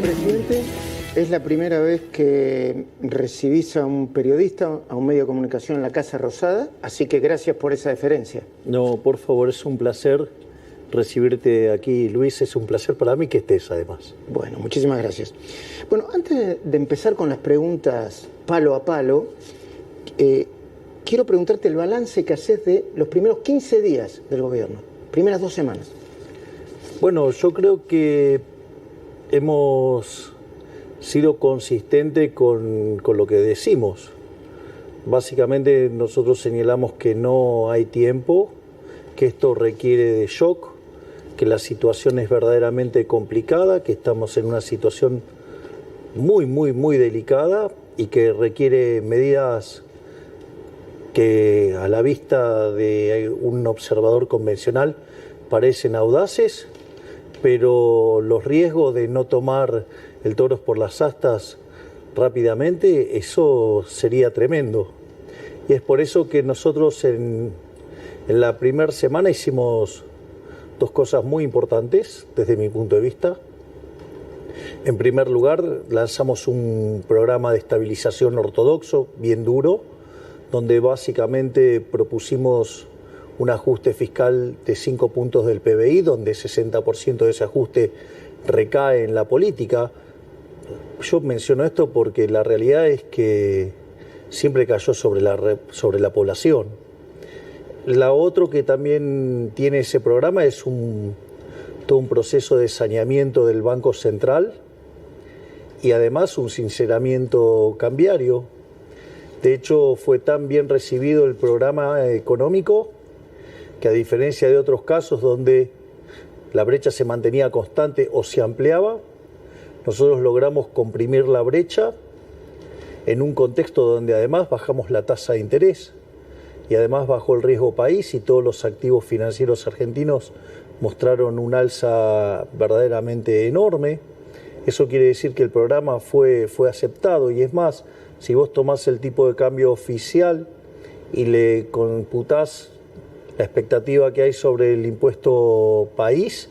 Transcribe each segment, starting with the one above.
presidente, es la primera vez que recibís a un periodista, a un medio de comunicación en la Casa Rosada, así que gracias por esa deferencia. No, por favor, es un placer recibirte aquí, Luis, es un placer para mí que estés además. Bueno, muchísimas gracias. Bueno, antes de empezar con las preguntas palo a palo, quiero preguntarte el balance que haces de los primeros 15 días del gobierno, primeras 2 semanas. Bueno, yo creo que hemos sido consistentes con lo que decimos. Básicamente nosotros señalamos que no hay tiempo, que esto requiere de shock, que la situación es verdaderamente complicada, que estamos en una situación muy delicada y que requiere medidas que a la vista de un observador convencional parecen audaces, pero los riesgos de no tomar el toro por las astas rápidamente, eso sería tremendo. Y es por eso que nosotros en la primera semana hicimos 2 cosas muy importantes desde mi punto de vista. En primer lugar, lanzamos un programa de estabilización ortodoxo, bien duro, donde básicamente propusimos un ajuste fiscal de 5 puntos del PBI, donde 60% de ese ajuste recae en la política. Yo menciono esto porque la realidad es que siempre cayó sobre la población. La otra que también tiene ese programa es todo un proceso de saneamiento del Banco Central y además un sinceramiento cambiario. De hecho, fue tan bien recibido el programa económico que, a diferencia de otros casos donde la brecha se mantenía constante o se ampliaba, nosotros logramos comprimir la brecha en un contexto donde además bajamos la tasa de interés y además bajó el riesgo país y todos los activos financieros argentinos mostraron un alza verdaderamente enorme. Eso quiere decir que el programa fue aceptado y es más, si vos tomás el tipo de cambio oficial y le computás la expectativa que hay sobre el impuesto país,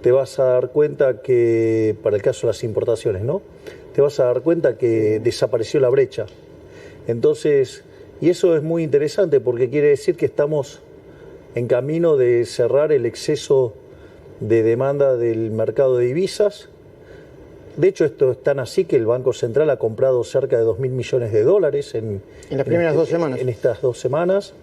te vas a dar cuenta que, para el caso de las importaciones, ¿no? Te vas a dar cuenta que desapareció la brecha. Entonces, y eso es muy interesante porque quiere decir que estamos en camino de cerrar el exceso de demanda del mercado de divisas. De hecho, esto es tan así que el Banco Central ha comprado cerca de 2.000 millones de dólares en las primeras 2 semanas. En estas 2 semanas.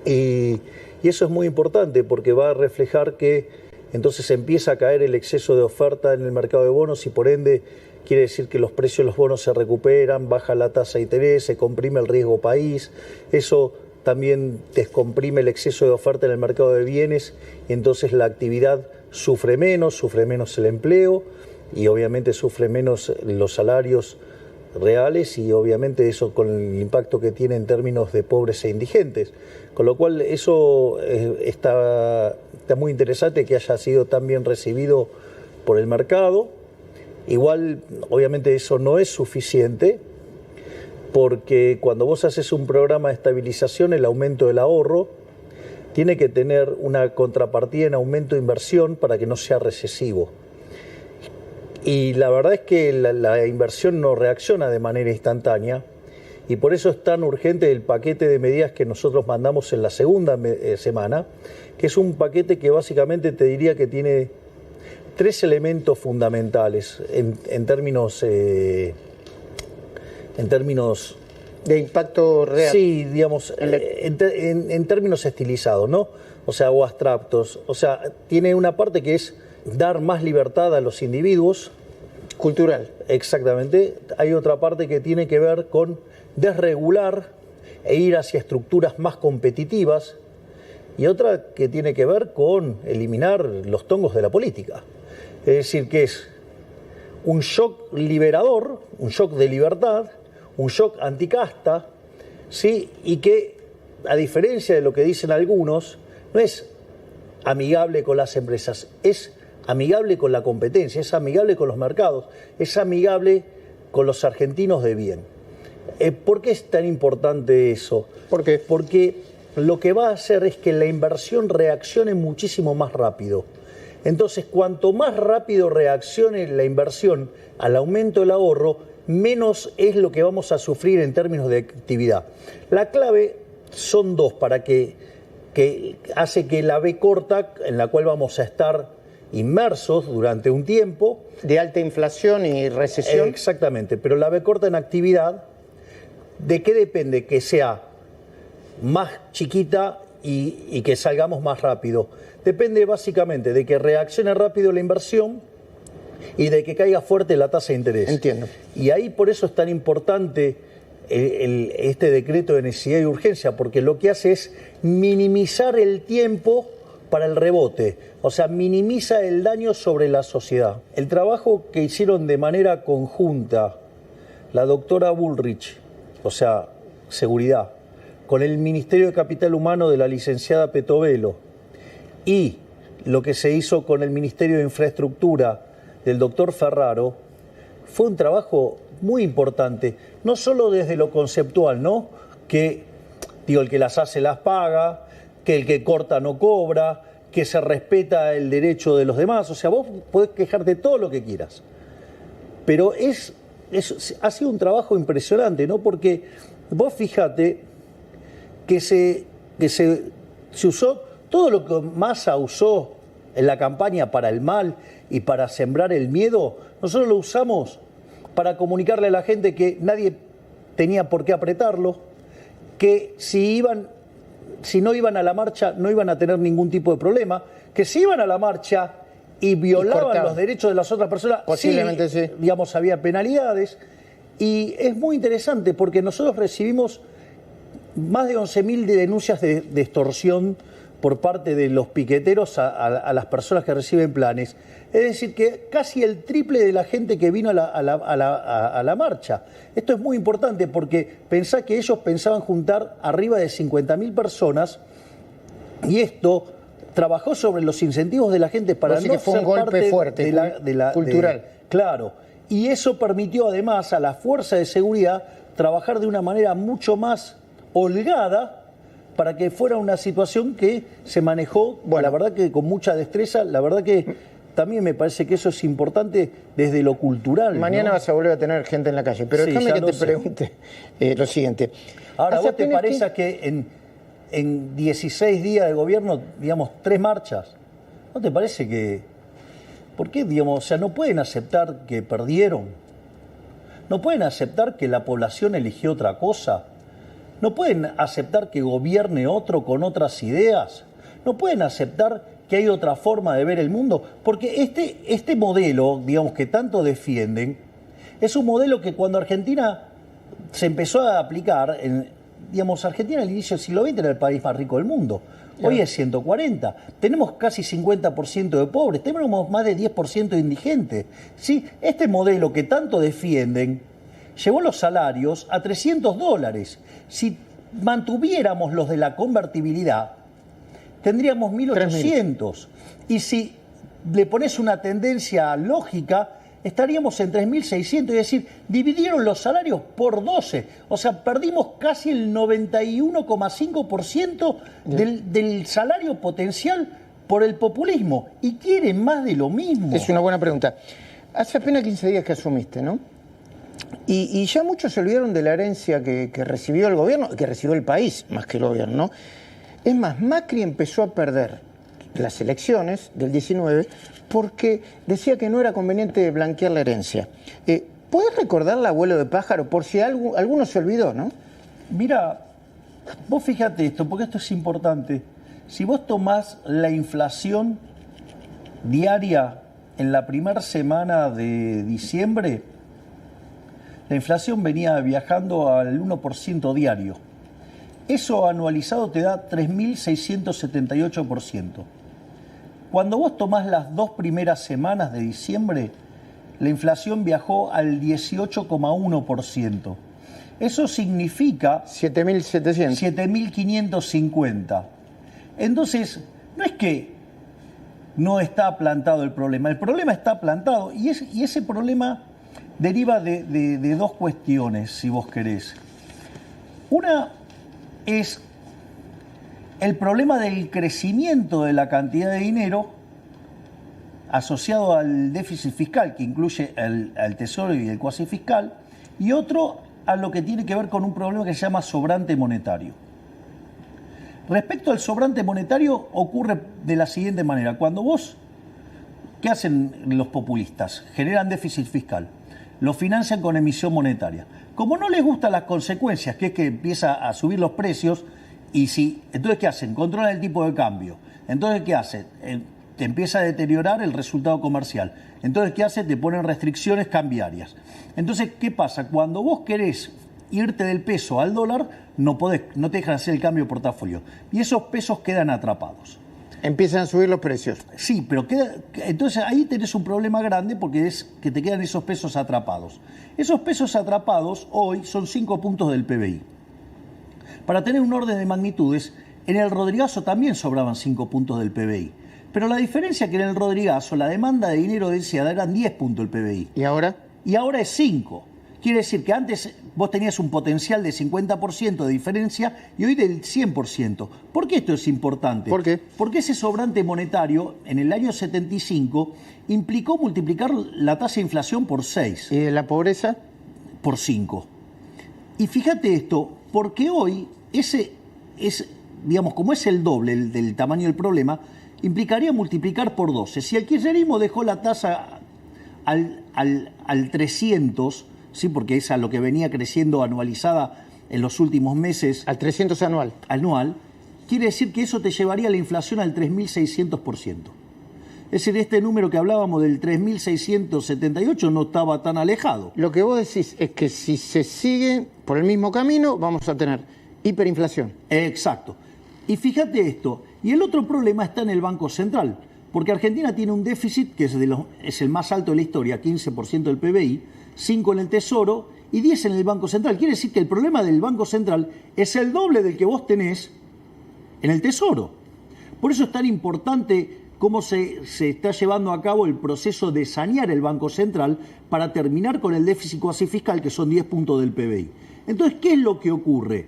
Y eso es muy importante porque va a reflejar que entonces empieza a caer el exceso de oferta en el mercado de bonos y por ende quiere decir que los precios de los bonos se recuperan, baja la tasa de interés, se comprime el riesgo país. Eso también descomprime el exceso de oferta en el mercado de bienes y entonces la actividad sufre menos el empleo y obviamente sufre menos los salarios reales y obviamente eso con el impacto que tiene en términos de pobres e indigentes. Con lo cual eso está muy interesante que haya sido tan bien recibido por el mercado. Igual, obviamente eso no es suficiente porque cuando vos haces un programa de estabilización, el aumento del ahorro tiene que tener una contrapartida en aumento de inversión para que no sea recesivo. Y la verdad es que la inversión no reacciona de manera instantánea y por eso es tan urgente el paquete de medidas que nosotros mandamos en la segunda semana, que es un paquete que básicamente te diría que tiene 3 elementos fundamentales en términos de impacto real. Sí, digamos, en términos estilizados, ¿no? O sea, o abstractos. O sea, tiene una parte que es dar más libertad a los individuos. Cultural. Exactamente. Hay otra parte que tiene que ver con desregular e ir hacia estructuras más competitivas y otra que tiene que ver con eliminar los tongos de la política. Es decir, que es un shock liberador, un shock de libertad, un shock anticasta, ¿sí? Y que, a diferencia de lo que dicen algunos, no es amigable con las empresas, es amigable con la competencia, es amigable con los mercados, es amigable con los argentinos de bien. ¿Por qué es tan importante eso? ¿Por qué? Porque lo que va a hacer es que la inversión reaccione muchísimo más rápido. Entonces, cuanto más rápido reaccione la inversión al aumento del ahorro, menos es lo que vamos a sufrir en términos de actividad. La clave son dos para que hace que la V corta, en la cual vamos a estar inmersos durante un tiempo. De alta inflación y recesión. Exactamente, pero la V corta en actividad, ¿de qué depende? Que sea más chiquita y que salgamos más rápido. Depende básicamente de que reaccione rápido la inversión y de que caiga fuerte la tasa de interés. Entiendo. Y ahí por eso es tan importante este decreto de necesidad y urgencia, porque lo que hace es minimizar el tiempo para el rebote, o sea, minimiza el daño sobre la sociedad. El trabajo que hicieron de manera conjunta la doctora Bullrich, o sea, seguridad, con el Ministerio de Capital Humano de la licenciada Petovelo y lo que se hizo con el Ministerio de Infraestructura del doctor Ferraro, fue un trabajo muy importante, no solo desde lo conceptual, ¿no? Que, digo, el que las hace las paga, que el que corta no cobra, que se respeta el derecho de los demás, o sea, vos podés quejarte todo lo que quieras. Pero ha sido un trabajo impresionante, ¿no? Porque vos fíjate que se usó todo lo que Massa usó en la campaña para el mal y para sembrar el miedo, nosotros lo usamos para comunicarle a la gente que nadie tenía por qué apretarlo, que si no iban a la marcha no iban a tener ningún tipo de problema, que si iban a la marcha y violaban los derechos de las otras personas, posiblemente sí, digamos, había penalidades. Y es muy interesante porque nosotros recibimos más de 11.000 denuncias de extorsión por parte de los piqueteros a las personas que reciben planes. Es decir, que casi el triple de la gente que vino a la marcha. Esto es muy importante porque pensá que ellos pensaban juntar arriba de 50.000 personas y esto trabajó sobre los incentivos de la gente para no fue un ser golpe parte fuerte, cultural. Claro. Y eso permitió además a la fuerza de seguridad trabajar de una manera mucho más holgada para que fuera una situación que se manejó, la verdad que con mucha destreza, la verdad que también me parece que eso es importante desde lo cultural. Mañana, ¿no?, vas a volver a tener gente en la calle, pero sí, déjame que te pregunte lo siguiente. Ahora, ¿vos te parece que en 16 días de gobierno, digamos, 3 marchas, ¿no te parece que... ¿Por qué, digamos, o sea, no pueden aceptar que perdieron? ¿No pueden aceptar que la población eligió otra cosa? ¿No pueden aceptar que gobierne otro con otras ideas? ¿No pueden aceptar que hay otra forma de ver el mundo? Porque este modelo, digamos, que tanto defienden, es un modelo que cuando Argentina se empezó a aplicar, digamos, Argentina al inicio del siglo XX era el país más rico del mundo. Hoy es 140. Tenemos casi 50% de pobres, tenemos más de 10% de indigentes. ¿Sí? Este modelo que tanto defienden llevó los salarios a $300. Si mantuviéramos los de la convertibilidad, tendríamos 1.800. Y si le pones una tendencia lógica, estaríamos en 3.600. Es decir, dividieron los salarios por 12. O sea, perdimos casi el 91,5% del salario potencial por el populismo. Y quieren más de lo mismo. Es una buena pregunta. Hace apenas 15 días que asumiste, ¿no? Y ya muchos se olvidaron de la herencia que recibió el gobierno, que recibió el país, más que el gobierno, ¿no? Es más, Macri empezó a perder las elecciones del 19 porque decía que no era conveniente blanquear la herencia. ¿Podés recordar el abuelo de pájaro? Por si alguno se olvidó, ¿no? Mira, vos fíjate esto, porque esto es importante. Si vos tomás la inflación diaria en la primera semana de diciembre, la inflación venía viajando al 1% diario. Eso anualizado te da 3.678%. Cuando vos tomás las 2 primeras semanas de diciembre, la inflación viajó al 18,1%. Eso significa 7.700. 7.550. Entonces, no es que no está plantado el problema está plantado y ese problema deriva de 2 cuestiones, si vos querés. Una es el problema del crecimiento de la cantidad de dinero asociado al déficit fiscal, que incluye al tesoro y el cuasi fiscal, y otro a lo que tiene que ver con un problema que se llama sobrante monetario. Respecto al sobrante monetario, ocurre de la siguiente manera. Cuando vos, ¿qué hacen los populistas? Generan déficit fiscal, lo financian con emisión monetaria. Como no les gustan las consecuencias, que es que empieza a subir los precios, entonces ¿qué hacen? Controlan el tipo de cambio. Entonces, ¿qué hacen? Te empieza a deteriorar el resultado comercial. Entonces, ¿qué hace? Te ponen restricciones cambiarias. Entonces, ¿qué pasa? Cuando vos querés irte del peso al dólar, no te dejan hacer el cambio de portafolio. Y esos pesos quedan atrapados. Empiezan a subir los precios. Sí, pero entonces ahí tenés un problema grande porque es que te quedan esos pesos atrapados. Esos pesos atrapados hoy son 5 puntos del PBI. Para tener un orden de magnitudes, en el Rodrigazo también sobraban 5 puntos del PBI. Pero la diferencia es que en el Rodrigazo la demanda de dinero de Ciudad eran 10 puntos del PBI. ¿Y ahora? Y ahora es 5. Quiere decir que antes vos tenías un potencial de 50% de diferencia y hoy del 100%. ¿Por qué esto es importante? ¿Por qué? Porque ese sobrante monetario en el año 75 implicó multiplicar la tasa de inflación por 6. ¿Y de la pobreza? Por 5. Y fíjate esto, porque hoy ese es, digamos, como es el doble del tamaño del problema, implicaría multiplicar por 12. Si el kirchnerismo dejó la tasa al 300, sí, porque es a lo que venía creciendo anualizada en los últimos meses. Al 300 anual. Anual, quiere decir que eso te llevaría la inflación al 3.600%. Es decir, este número que hablábamos del 3.678 no estaba tan alejado. Lo que vos decís es que si se sigue por el mismo camino, vamos a tener hiperinflación. Exacto. Y fíjate esto, y el otro problema está en el Banco Central, porque Argentina tiene un déficit que es el más alto de la historia, 15% del PBI, 5 en el Tesoro y 10 en el Banco Central. Quiere decir que el problema del Banco Central es el doble del que vos tenés en el Tesoro. Por eso es tan importante cómo se está llevando a cabo el proceso de sanear el Banco Central para terminar con el déficit cuasi fiscal, que son 10 puntos del PBI. Entonces, ¿qué es lo que ocurre?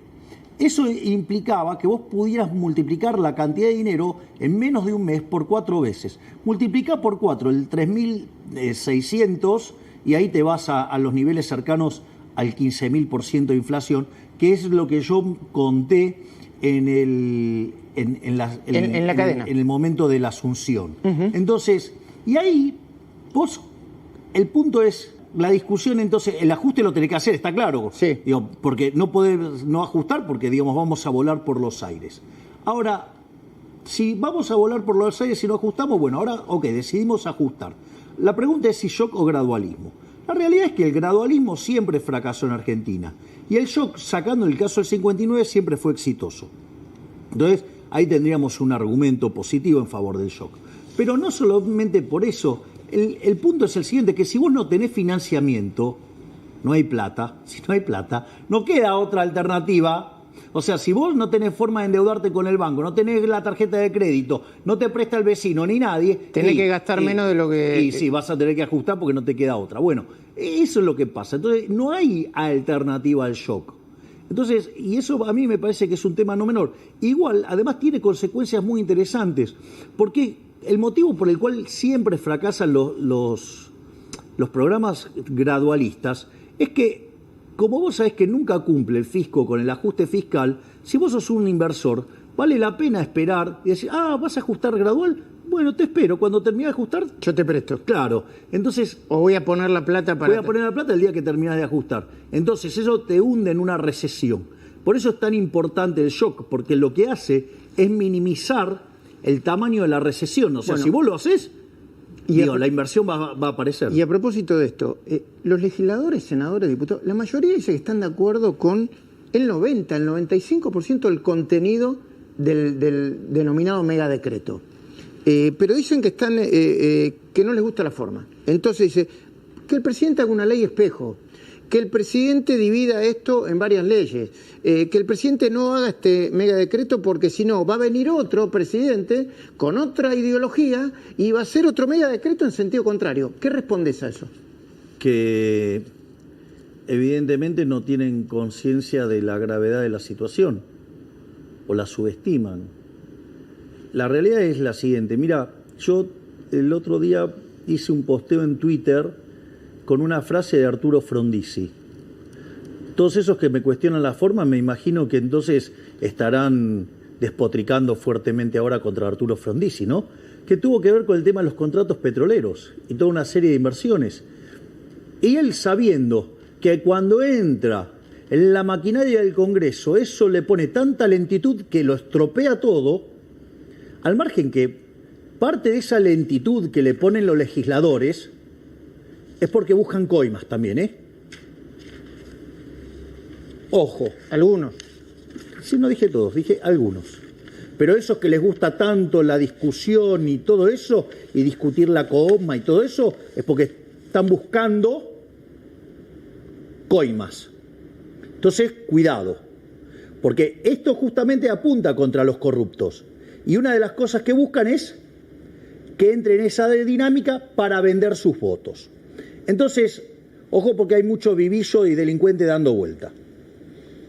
Eso implicaba que vos pudieras multiplicar la cantidad de dinero en menos de un mes por 4 veces. Multiplica por 4 el 3.600 y ahí te vas a los niveles cercanos al 15.000% de inflación, que es lo que yo conté en la cadena, en el momento de la asunción. Entonces, y ahí vos, el punto es la discusión. Entonces el ajuste lo tenés que hacer, está claro. Sí. Digo, porque no podés no ajustar porque, digamos, vamos a volar por los aires. Ahora, si vamos a volar por los aires y no ajustamos, bueno, ahora, ok, decidimos ajustar. La pregunta es si shock o gradualismo. La realidad es que el gradualismo siempre fracasó en Argentina y el shock, sacando el caso del 59, siempre fue exitoso. Entonces, ahí tendríamos un argumento positivo en favor del shock. Pero no solamente por eso, el punto es el siguiente, que si vos no tenés financiamiento, no hay plata. Si no hay plata, no queda otra alternativa. O sea, si vos no tenés forma de endeudarte con el banco, no tenés la tarjeta de crédito, no te presta el vecino ni nadie... Tenés que gastar menos de lo que... Y sí, vas a tener que ajustar porque no te queda otra. Bueno, eso es lo que pasa. Entonces, no hay alternativa al shock. Entonces, y eso a mí me parece que es un tema no menor. Igual, además tiene consecuencias muy interesantes, porque el motivo por el cual siempre fracasan los programas gradualistas es que, como vos sabés que nunca cumple el fisco con el ajuste fiscal, si vos sos un inversor, vale la pena esperar y decir, ¿vas a ajustar gradual? Bueno, te espero. Cuando termine de ajustar... Yo te presto. Claro. Entonces... O voy a poner la plata para... Voy a poner la plata el día que terminas de ajustar. Entonces eso te hunde en una recesión. Por eso es tan importante el shock, porque lo que hace es minimizar el tamaño de la recesión. O sea, si vos lo haces, la inversión va a aparecer. Y a propósito de esto, los legisladores, senadores, diputados, la mayoría dice que están de acuerdo con el 95% del contenido del denominado megadecreto. Pero dicen que están que no les gusta la forma. Entonces dice que el presidente haga una ley espejo, que el presidente divida esto en varias leyes, que el presidente no haga este megadecreto porque si no va a venir otro presidente con otra ideología y va a hacer otro megadecreto en sentido contrario. ¿Qué respondes a eso? Que evidentemente no tienen conciencia de la gravedad de la situación o la subestiman. La realidad es la siguiente. Mira, yo el otro día hice un posteo en Twitter con una frase de Arturo Frondizi. Todos esos que me cuestionan la forma, me imagino que entonces estarán despotricando fuertemente ahora contra Arturo Frondizi, ¿no? Que tuvo que ver con el tema de los contratos petroleros y toda una serie de inversiones. Y él, sabiendo que cuando entra en la maquinaria del Congreso, eso le pone tanta lentitud que lo estropea todo, al margen que parte de esa lentitud que le ponen los legisladores es porque buscan coimas también, ¿eh? Ojo. Algunos. Sí, no dije todos, dije algunos. Pero esos que les gusta tanto la discusión y todo eso, y discutir la coma y todo eso, es porque están buscando coimas. Entonces, cuidado, porque esto justamente apunta contra los corruptos. Y una de las cosas que buscan es que entre en esa dinámica para vender sus votos. Entonces, ojo, porque hay mucho vivillo y delincuente dando vuelta.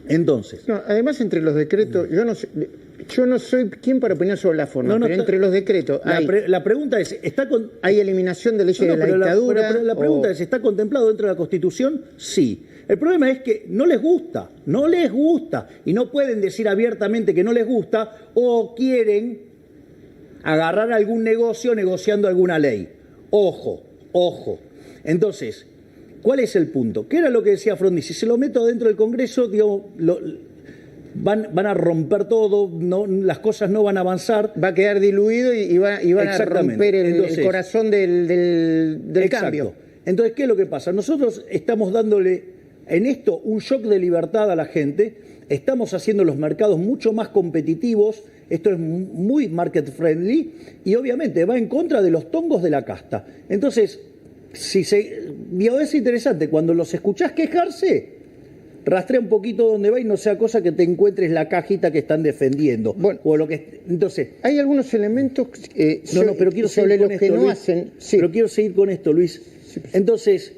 Entonces. No, además, entre los decretos, yo no soy quien para opinar sobre la forma, pero entre los decretos la pregunta es, ¿hay eliminación de leyes de la dictadura? Pero la pregunta es, ¿está contemplado dentro de la Constitución? Sí. El problema es que no les gusta, y no pueden decir abiertamente que no les gusta o quieren agarrar algún negocio negociando alguna ley. Ojo. Entonces, ¿cuál es el punto? ¿Qué era lo que decía Frondizi? Si se lo meto dentro del Congreso, digo, van a romper todo, las cosas no van a avanzar. Va a quedar diluido y van a romper el corazón del cambio. Entonces, ¿qué es lo que pasa? Nosotros estamos dándole en esto un shock de libertad a la gente, estamos haciendo los mercados mucho más competitivos, esto es muy market friendly y obviamente va en contra de los tongos de la casta. Entonces, es interesante, cuando los escuchás quejarse, rastrea un poquito donde va y no sea cosa que te encuentres la cajita que están defendiendo. Bueno, entonces, hay algunos elementos pero quiero sobre los que no Luis, hacen. Sí. Pero quiero seguir con esto, Luis. Sí, entonces,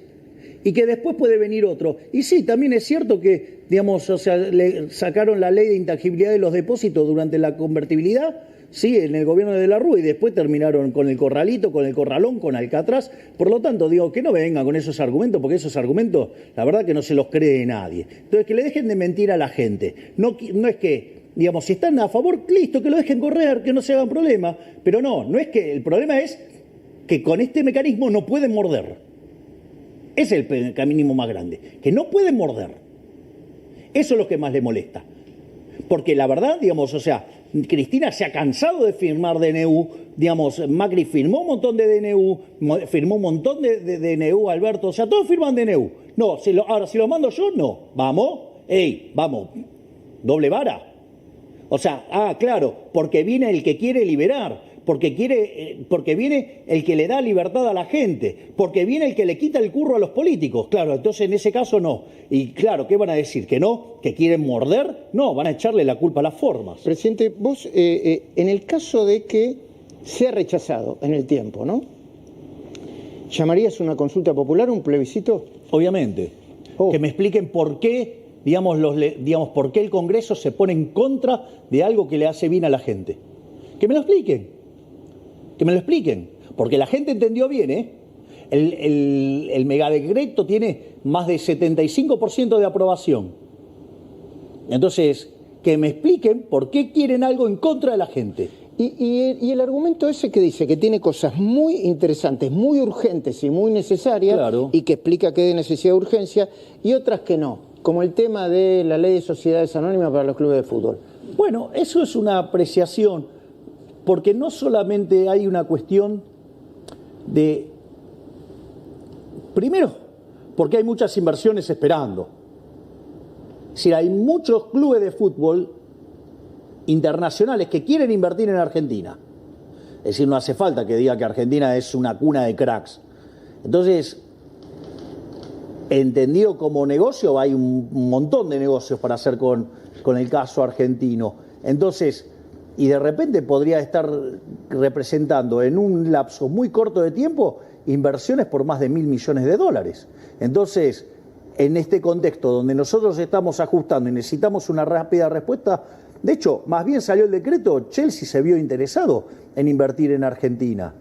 y que después puede venir otro. Y sí, también es cierto que, le sacaron la ley de intangibilidad de los depósitos durante la convertibilidad, sí, en el gobierno de la Rúa, y después terminaron con el corralito, con el corralón, con Alcatraz. Por lo tanto, digo, que no vengan con esos argumentos, porque esos argumentos, la verdad que no se los cree nadie. Entonces, que le dejen de mentir a la gente. No es que, si están a favor, listo, que lo dejen correr, que no se hagan problema. Pero no es que, el problema es que con este mecanismo no pueden morder. Ese es el mecanismo más grande, que no pueden morder. Eso es lo que más le molesta. Porque la verdad, Cristina se ha cansado de firmar DNU, Macri firmó un montón de DNU, firmó un montón de DNU, Alberto, todos firman DNU. No, ahora si lo mando yo, no. Vamos, doble vara. Claro, porque viene el que quiere liberar, porque viene el que le da libertad a la gente, porque viene el que le quita el curro a los políticos. Claro, entonces en ese caso no. Y claro, ¿qué van a decir? ¿Que no? ¿Que quieren morder? No, van a echarle la culpa a las formas. Presidente, vos, en el caso de que sea rechazado en el tiempo, ¿no? ¿Llamarías una consulta popular, un plebiscito? Obviamente. Que me expliquen por qué, por qué el Congreso se pone en contra de algo que le hace bien a la gente. Que me lo expliquen. Porque la gente entendió bien, ¿eh? El megadecreto tiene más de 75% de aprobación. Entonces, que me expliquen por qué quieren algo en contra de la gente. Y el argumento ese que dice que tiene cosas muy interesantes, muy urgentes y muy necesarias, claro, y que explica que hay necesidad de urgencia, y otras que no, como el tema de la ley de sociedades anónimas para los clubes de fútbol. Bueno, eso es una apreciación, porque no solamente hay una cuestión de... Primero, porque hay muchas inversiones esperando. Es decir, hay muchos clubes de fútbol internacionales que quieren invertir en Argentina. Es decir, no hace falta que diga que Argentina es una cuna de cracks. Entonces, entendido como negocio, hay un montón de negocios para hacer con el caso argentino. Entonces, y de repente podría estar representando en un lapso muy corto de tiempo inversiones por más de $1.000 millones. Entonces, en este contexto donde nosotros estamos ajustando y necesitamos una rápida respuesta, de hecho, más bien salió el decreto, Chelsea se vio interesado en invertir en Argentina.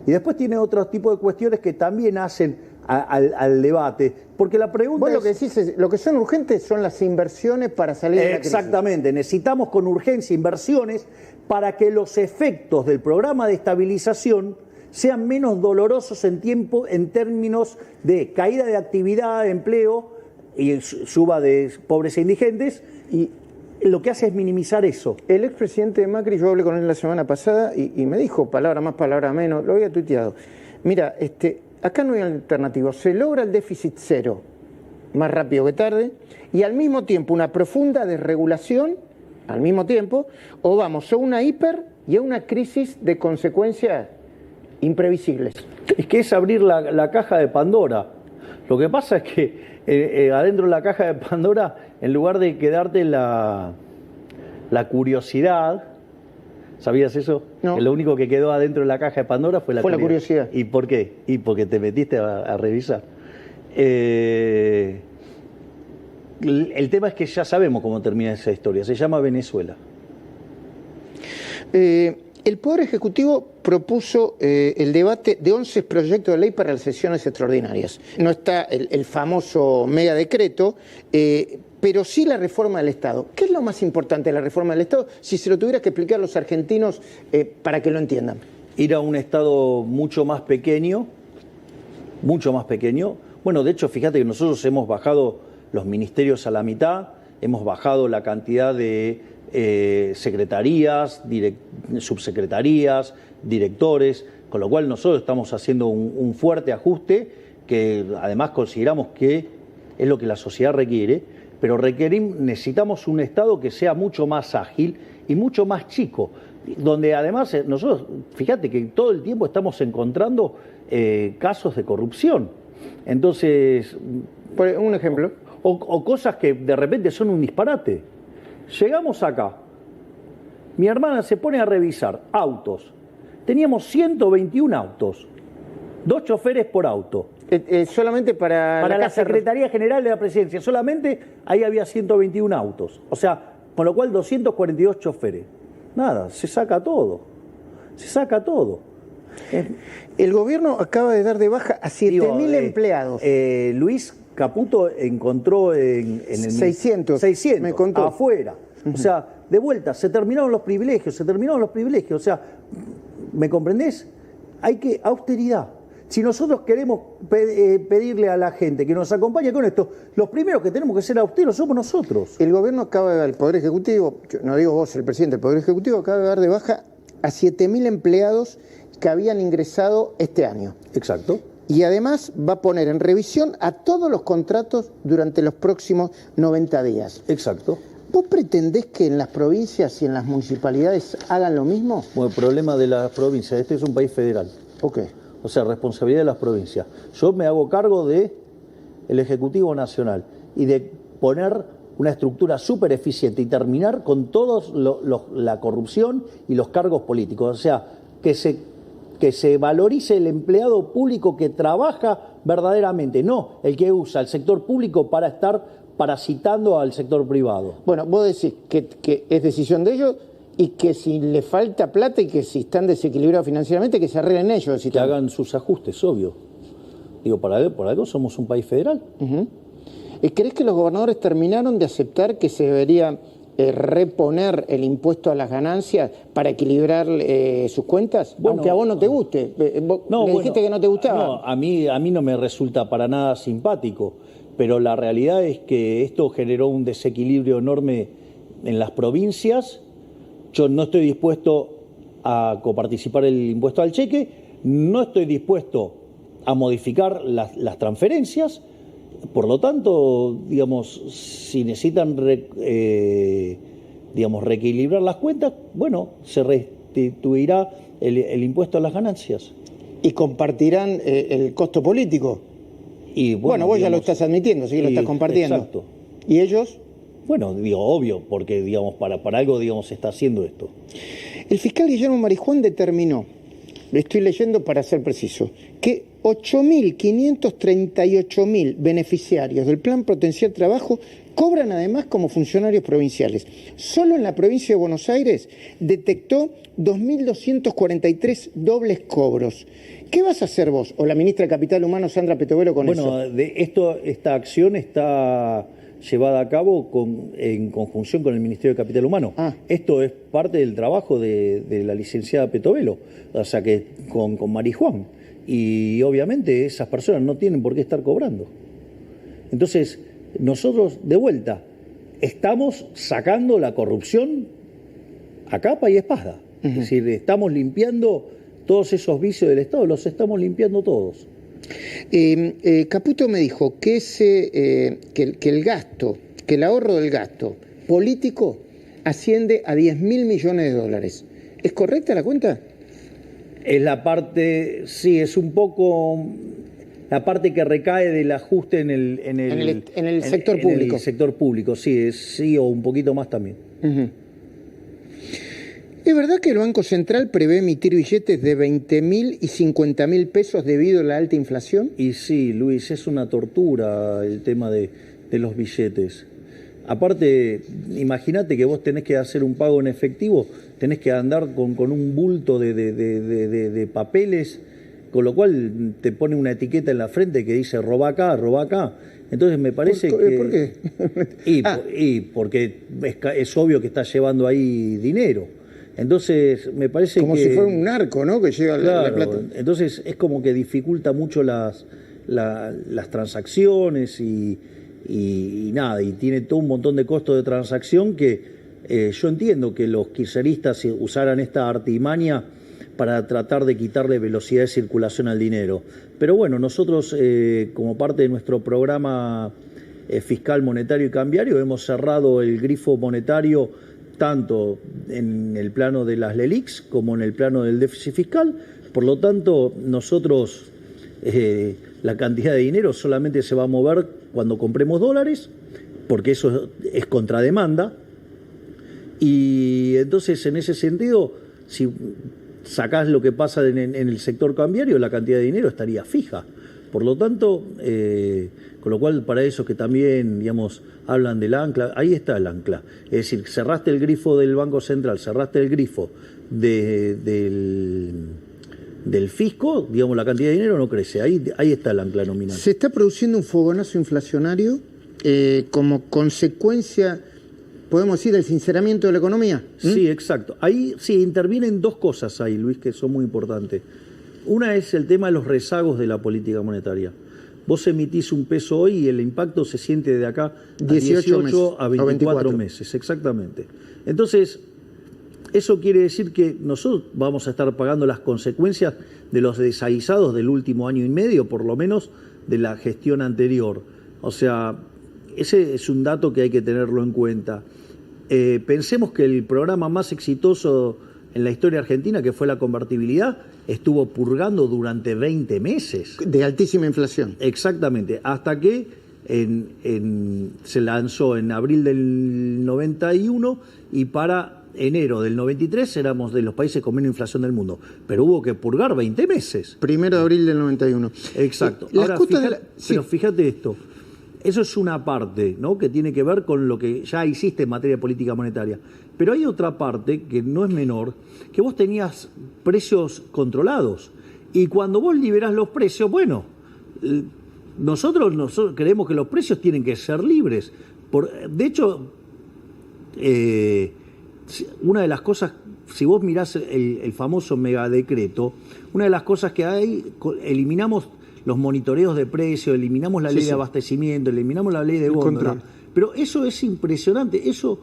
Y después tiene otro tipo de cuestiones que también hacen al debate. Porque la pregunta Vos lo que decís es, lo que son urgentes son las inversiones para salir de la crisis. Exactamente, necesitamos con urgencia inversiones para que los efectos del programa de estabilización sean menos dolorosos en términos de caída de actividad, de empleo y suba de pobres e indigentes, y lo que hace es minimizar eso. El expresidente Macri, yo hablé con él la semana pasada y me dijo, palabra más, palabra menos, lo había tuiteado. Mira, acá no hay alternativa, se logra el déficit cero, más rápido que tarde, y al mismo tiempo una profunda desregulación, al mismo tiempo, o vamos a una hiper y a una crisis de consecuencias imprevisibles. Es que es abrir la caja de Pandora. Lo que pasa es que adentro de la caja de Pandora, en lugar de quedarte la curiosidad, ¿sabías eso? No. Que lo único que quedó adentro de la caja de Pandora fue la curiosidad. ¿Y por qué? Y porque te metiste a revisar. El tema es que ya sabemos cómo termina esa historia. Se llama Venezuela. El Poder Ejecutivo propuso el debate de 11 proyectos de ley para las sesiones extraordinarias. No está el famoso megadecreto, pero sí la reforma del Estado. ¿Qué es lo más importante de la reforma del Estado? Si se lo tuvieras que explicar a los argentinos para que lo entiendan. Ir a un Estado mucho más pequeño. Bueno, de hecho, fíjate que nosotros hemos bajado los ministerios a la mitad, hemos bajado la cantidad de secretarías, subsecretarías, directores, con lo cual nosotros estamos haciendo un fuerte ajuste que además consideramos que es lo que la sociedad requiere, pero necesitamos un Estado que sea mucho más ágil y mucho más chico, donde además nosotros, fíjate que todo el tiempo estamos encontrando casos de corrupción. Entonces, por un ejemplo, o cosas que de repente son un disparate. Llegamos acá, mi hermana se pone a revisar autos. Teníamos 121 autos, 2 choferes por auto. Solamente para la Secretaría General de la Presidencia, solamente ahí había 121 autos. O sea, con lo cual 242 choferes. Nada, se saca todo. El gobierno acaba de dar de baja a 7.000 empleados. Luis Caputo encontró en el 600 me contó, afuera. O sea, de vuelta, se terminaron los privilegios. O sea, ¿me comprendés? Hay que austeridad. Si nosotros queremos pedirle a la gente que nos acompañe con esto, los primeros que tenemos que ser austeros somos nosotros. El gobierno acaba de dar, el Poder Ejecutivo, no digo vos, el presidente del Poder Ejecutivo, acaba de dar de baja a 7.000 empleados que habían ingresado este año. Exacto. Y además va a poner en revisión a todos los contratos durante los próximos 90 días. Exacto. ¿Vos pretendés que en las provincias y en las municipalidades hagan lo mismo? Bueno, el problema de las provincias, este es un país federal. Ok. O sea, responsabilidad de las provincias. Yo me hago cargo del Ejecutivo Nacional y de poner una estructura súper eficiente y terminar con todos la corrupción y los cargos políticos. O sea, que se valorice el empleado público que trabaja verdaderamente, no el que usa el sector público para estar parasitando al sector privado. Bueno, vos decís que es decisión de ellos y que si le falta plata y que si están desequilibrados financieramente, que se arreglen ellos. Que hagan sus ajustes, obvio. Digo, por algo somos un país federal. ¿Crees que los gobernadores terminaron de aceptar que se debería reponer el impuesto a las ganancias para equilibrar sus cuentas? Bueno, aunque a vos no te guste. Dijiste que no te gustaba. No, a mí no me resulta para nada simpático, pero la realidad es que esto generó un desequilibrio enorme en las provincias. Yo no estoy dispuesto a coparticipar el impuesto al cheque, no estoy dispuesto a modificar las transferencias. Por lo tanto, digamos, si necesitan reequilibrar las cuentas, bueno, se restituirá el impuesto a las ganancias. ¿Y compartirán el costo político? Y bueno, vos ya lo estás admitiendo, sí, lo estás compartiendo. Exacto. ¿Y ellos? Bueno, digo, obvio, porque digamos, para algo se está haciendo esto. El fiscal Guillermo Marijuán determinó, lo estoy leyendo para ser preciso, que 8.538.000 beneficiarios del Plan Potenciar Trabajo cobran además como funcionarios provinciales. Solo en la provincia de Buenos Aires detectó 2.243 dobles cobros. ¿Qué vas a hacer vos o la ministra de Capital Humano, Sandra Petovelo, con eso? Bueno, esta acción está llevada a cabo en conjunción con el Ministerio de Capital Humano. Esto es parte del trabajo de la licenciada Petovelo, o sea que con Marijuán. Y obviamente esas personas no tienen por qué estar cobrando. Entonces, nosotros, de vuelta, estamos sacando la corrupción a capa y espada. Es decir, estamos limpiando todos esos vicios del Estado, los estamos limpiando todos. Caputo me dijo que el gasto, que el ahorro del gasto político asciende a 10.000 millones de dólares. ¿Es correcta la cuenta? Es la parte, sí, es un poco la parte que recae del ajuste en el sector público. En el sector público, sí, sí, o un poquito más también. ¿Es verdad que el Banco Central prevé emitir billetes de 20.000 y 50.000 pesos debido a la alta inflación? Y sí, Luis, es una tortura el tema de los billetes. Aparte, imagínate que vos tenés que hacer un pago en efectivo, tenés que andar con un bulto de papeles, con lo cual te pone una etiqueta en la frente que dice roba acá, roba acá. Entonces me parece que... ¿Por qué? Y porque es obvio que estás llevando ahí dinero. Entonces me parece como si fuera un narco, ¿no? Que llega la plata. Entonces es como que dificulta mucho las transacciones y nada, y tiene todo un montón de costos de transacción que yo entiendo que los kirchneristas usaran esta artimaña para tratar de quitarle velocidad de circulación al dinero. Pero bueno, nosotros como parte de nuestro programa fiscal, monetario y cambiario hemos cerrado el grifo monetario tanto en el plano de las LELIQs como en el plano del déficit fiscal. Por lo tanto, nosotros la cantidad de dinero solamente se va a mover cuando compremos dólares, porque eso es contrademanda. Y entonces, en ese sentido, si sacás lo que pasa en el sector cambiario, la cantidad de dinero estaría fija. Por lo tanto, con lo cual, para esos que también, digamos, hablan del ancla, ahí está el ancla. Es decir, cerraste el grifo del Banco Central, cerraste el grifo del fisco, digamos, la cantidad de dinero no crece. Ahí está el ancla nominal. ¿Se está produciendo un fogonazo inflacionario como consecuencia, podemos decir, del sinceramiento de la economía? Sí, exacto. Ahí sí intervienen dos cosas ahí, Luis, que son muy importantes. Una es el tema de los rezagos de la política monetaria. Vos emitís un peso hoy y el impacto se siente de acá a 18 a 24 meses, exactamente. Entonces, eso quiere decir que nosotros vamos a estar pagando las consecuencias de los desaguisados del último año y medio, por lo menos de la gestión anterior. O sea, ese es un dato que hay que tenerlo en cuenta. Pensemos que el programa más exitoso en la historia argentina, que fue la convertibilidad, estuvo purgando durante 20 meses. De altísima inflación. Exactamente, hasta que se lanzó en abril del 91 y para enero del 93 éramos de los países con menos inflación del mundo. Pero hubo que purgar 20 meses. 1 de abril del 91. Exacto. Ahora, pero fíjate esto. Eso es una parte, ¿no?, que tiene que ver con lo que ya hiciste en materia de política monetaria. Pero hay otra parte que no es menor, que vos tenías precios controlados. Y cuando vos liberás los precios, bueno, nosotros creemos que los precios tienen que ser libres. De hecho, una de las cosas, si vos mirás el famoso megadecreto, una de las cosas que hay, eliminamos los monitoreos de precios, eliminamos la ley de abastecimiento, eliminamos la ley de góndola. Pero eso es impresionante, eso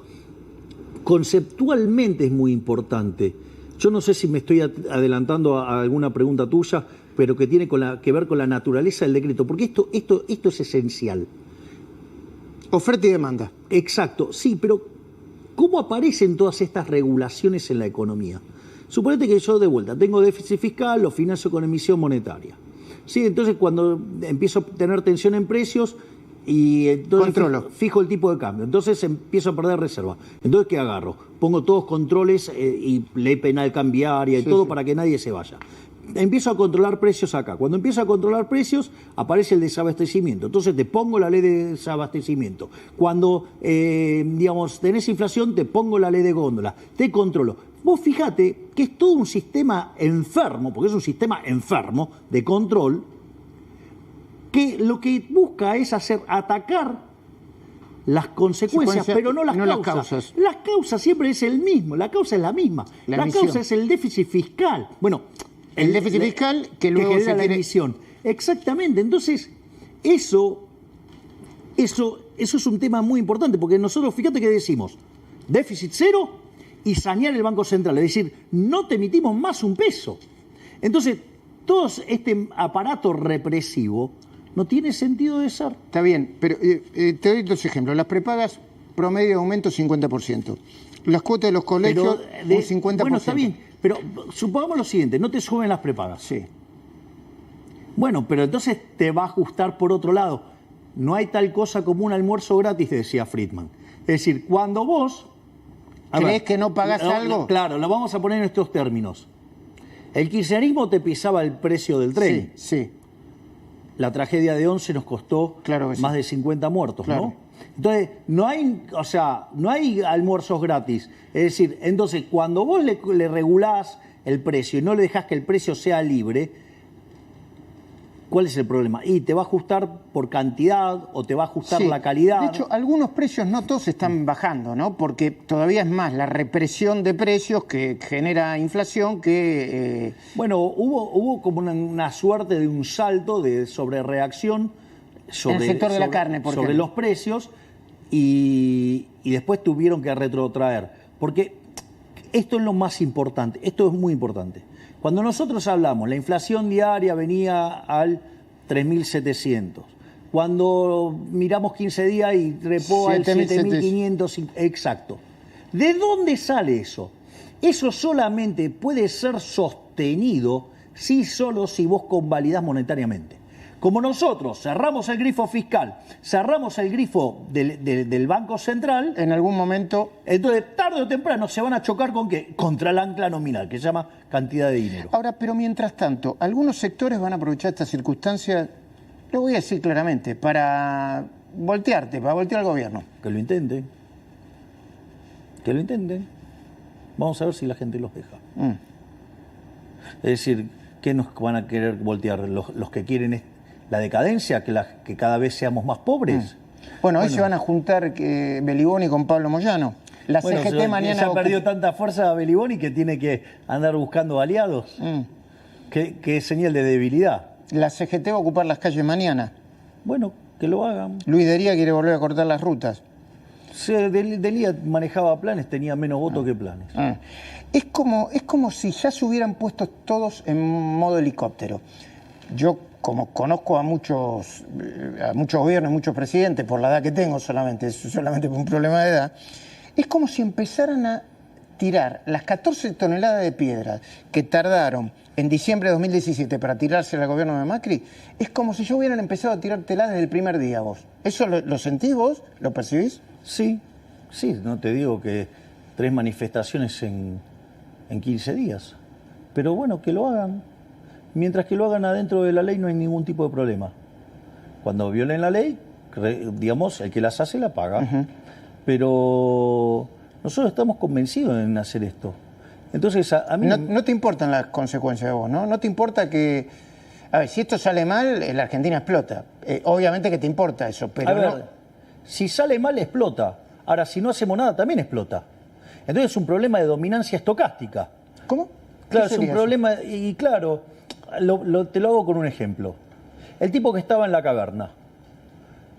conceptualmente es muy importante. Yo no sé si me estoy adelantando a alguna pregunta tuya, pero que tiene que ver con la naturaleza del decreto, porque esto es esencial. Oferta y demanda. Exacto, sí, pero ¿cómo aparecen todas estas regulaciones en la economía? Suponete que yo de vuelta tengo déficit fiscal, lo financio con emisión monetaria. Sí, entonces cuando empiezo a tener tensión en precios y entonces fijo el tipo de cambio, entonces empiezo a perder reserva. Entonces, ¿qué agarro? Pongo todos controles y ley penal cambiaria y todo para que nadie se vaya. empiezo a controlar precios acá. Cuando empiezo a controlar precios, aparece el desabastecimiento. Entonces te pongo la ley de desabastecimiento. Cuando, digamos, tenés inflación, te pongo la ley de góndola. Te controlo. Vos fíjate que es todo un sistema enfermo, porque es un sistema enfermo de control, que lo que busca es atacar las consecuencias, pero no las causas. Las causas siempre es el mismo, la causa es la misma. La causa es el déficit fiscal. Bueno, el déficit fiscal que luego genera se la emisión. Exactamente. Entonces, eso es un tema muy importante, porque nosotros, fíjate que decimos, déficit cero y sanear el Banco Central. Es decir, no te emitimos más un peso. Entonces, todo este aparato represivo no tiene sentido de ser. Está bien, pero te doy dos ejemplos. Las prepagas, promedio de aumento 50%. Las cuotas de los colegios, un 50%. Bueno, está bien, pero supongamos lo siguiente, no te suben las prepagas. Sí. Bueno, pero entonces te va a ajustar por otro lado. No hay tal cosa como un almuerzo gratis, decía Friedman. Es decir, cuando vos... ¿Crees que no pagás algo? Claro, lo vamos a poner en estos términos. El kirchnerismo te pisaba el precio del tren. Sí. La tragedia de 11 nos costó más de 50 muertos, ¿no? Entonces, no hay almuerzos gratis. Es decir, entonces, cuando vos le regulás el precio y no le dejás que el precio sea libre, ¿cuál es el problema? Y te va a ajustar por cantidad o te va a ajustar la calidad. De hecho, algunos precios no todos están bajando, ¿no? Porque todavía es más la represión de precios que genera inflación que... Bueno, hubo como una suerte de un salto de sobrereacción en el sector de la carne, por sobre los precios y después tuvieron que retrotraer. Porque esto es lo más importante, esto es muy importante. Cuando nosotros hablamos, la inflación diaria venía al 3.700. Cuando miramos 15 días y trepó al 7.500, exacto. ¿De dónde sale eso? Eso solamente puede ser sostenido solo si vos convalidás monetariamente. Como nosotros cerramos el grifo fiscal, cerramos el grifo del Banco Central... En algún momento... Entonces, tarde o temprano se van a chocar ¿con qué? Contra el ancla nominal, que se llama cantidad de dinero. Ahora, pero mientras tanto, algunos sectores van a aprovechar esta circunstancia, lo voy a decir claramente, para voltear al gobierno. Que lo intenten. Que lo intenten. Vamos a ver si la gente los deja. Es decir, ¿qué nos van a querer voltear? Los que quieren la decadencia, que cada vez seamos más pobres. Bueno, hoy se van a juntar Beliboni con Pablo Moyano. La CGT mañana... Ya perdió tanta fuerza Beliboni que tiene que andar buscando aliados. ¿Qué es señal de debilidad? La CGT va a ocupar las calles mañana. Bueno, que lo hagan. Luis Dería quiere volver a cortar las rutas. Delia manejaba planes, tenía menos votos que planes. Es como si ya se hubieran puesto todos en modo helicóptero. Yo, como conozco a muchos gobiernos, muchos presidentes, por la edad que tengo solamente por un problema de edad, es como si empezaran a tirar las 14 toneladas de piedras que tardaron en diciembre de 2017 para tirarse al gobierno de Macri, es como si ya hubieran empezado a tirártelas desde el primer día vos. ¿Eso lo sentís vos? ¿Lo percibís? Sí, no te digo que 3 manifestaciones en 15 días. Pero bueno, que lo hagan. Mientras que lo hagan adentro de la ley no hay ningún tipo de problema. Cuando violen la ley, digamos, el que las hace la paga. Pero nosotros estamos convencidos en hacer esto. Entonces, a mí... No te importan las consecuencias de vos, ¿no? No te importa que... A ver, si esto sale mal, la Argentina explota. Obviamente que te importa eso, pero a ver, si sale mal, explota. Ahora, si no hacemos nada, también explota. Entonces es un problema de dominancia estocástica. ¿Cómo? Claro, es un problema... Y claro, te lo hago con un ejemplo. El tipo que estaba en la caverna.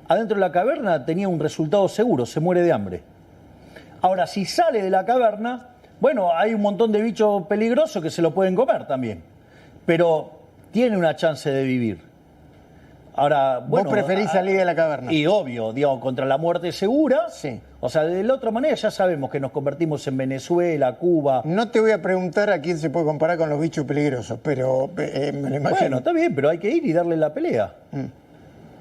Adentro de la caverna tenía un resultado seguro, se muere de hambre. Ahora, si sale de la caverna, bueno, hay un montón de bichos peligrosos que se lo pueden comer también. Pero tiene una chance de vivir. Ahora, bueno, ¿vos preferís salir de la caverna? Y obvio, digamos, contra la muerte segura. Sí. O sea, de la otra manera ya sabemos que nos convertimos en Venezuela, Cuba. No te voy a preguntar a quién se puede comparar con los bichos peligrosos, pero me lo imagino. Bueno, está bien, pero hay que ir y darle la pelea.